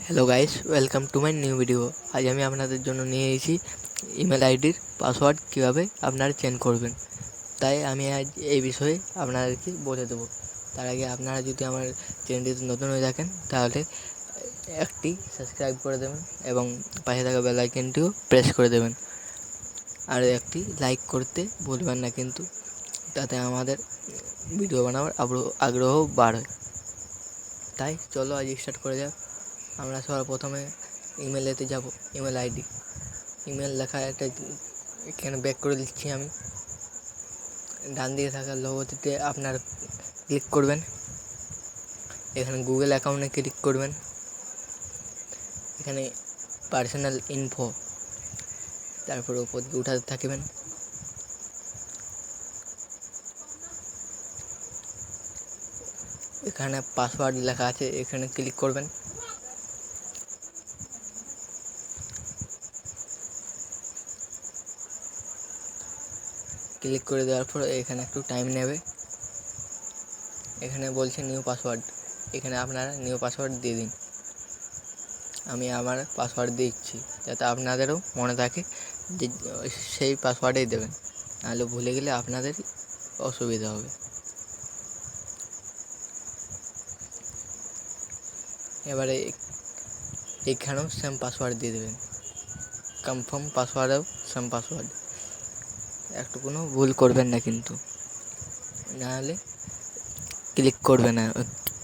Hello guys, welcome to my new video. আজ আমি আপনাদের জন্য নিয়ে এসেছি ইমেল আইডির পাসওয়ার্ড কীভাবে আপনারা চেঞ্জ করবেন। তাই আমি আজ এই বিষয়ে আপনাদেরকে বলে দেবো। তার আগে আপনারা যদি আমার চ্যানেলটিতে নতুন হয়ে থাকেন তাহলে একটি সাবস্ক্রাইব করে দেবেন এবং পাশে থাকা বেল আইকনটিও প্রেস করে দেবেন। আর একটি লাইক করতে ভুলবেন না কিন্তু, তাতে আমাদের ভিডিও বানাবার আগ্রহ বাড়ে। তাই চলো আজ স্টার্ট করে যাক। আমরা সবার প্রথমে ইমেলেতে যাব। ইমেল আইডি, ইমেল লেখা একটা এখানে ব্যাক করে দিচ্ছি আমি। ডান দিকে থাকা লোগোটিতে আপনার ক্লিক করবেন। এখানে গুগল অ্যাকাউন্টে ক্লিক করবেন। এখানে পার্সোনাল ইনফো, তারপর উপর দিকে উঠাতে থাকবেন। এখানে পাসওয়ার্ড লেখা আছে, এখানে ক্লিক করবেন। ক্লিক করে দেওয়ার পর এখানে একটু টাইম নেবে। এখানে বলছে নিউ পাসওয়ার্ড, এখানে আপনারা নিউ পাসওয়ার্ড দিয়ে দিন। আমি আমার পাসওয়ার্ড দিচ্ছি যাতে আপনাদেরও মনে থাকে যে সেই পাসওয়ার্ডেই দেবেন, নাহলে ভুলে গেলে আপনাদের অসুবিধা হবে। এবারে এখানেও সেম পাসওয়ার্ড দিয়ে দেবেন। কনফার্ম পাসওয়ার্ডেও সেম পাসওয়ার্ড, একটু কোনো ভুল করবেন না কিন্তু, নাহলে ক্লিক করবে না,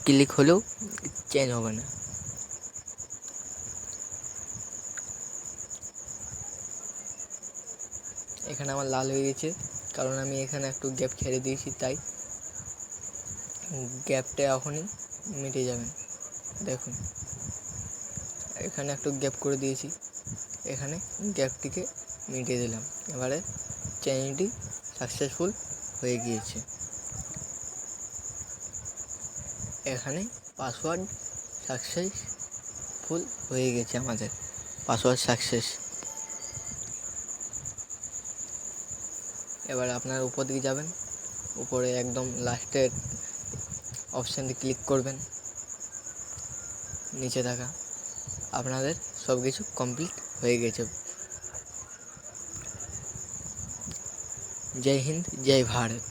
ক্লিক হলেও চেঞ্জ হবে না। এখানে আমার লাল হয়ে গেছে, কারণ আমি এখানে একটু গ্যাপ ছেড়ে দিয়েছি, তাই গ্যাপটা এখনই মিটে যাবেন। দেখুন এখানে একটু গ্যাপ করে দিয়েছি, এখানে গ্যাপটিকে মিটিয়ে দিলাম। এবারে চেঞ্জটি সাকসেসফুল হয়ে গিয়েছে। এখানে পাসওয়ার্ড সাকসেসফুল হয়ে গেছে, আমাদের পাসওয়ার্ড সাকসেস। এবার আপনার উপর দিকে যাবেন, উপরে একদম লাস্টের অপশানটি ক্লিক করবেন। নিচে থাকা আপনাদের সব কিছু কমপ্লিট হয়ে গেছে। জয় হিন্দ, জয় ভারত।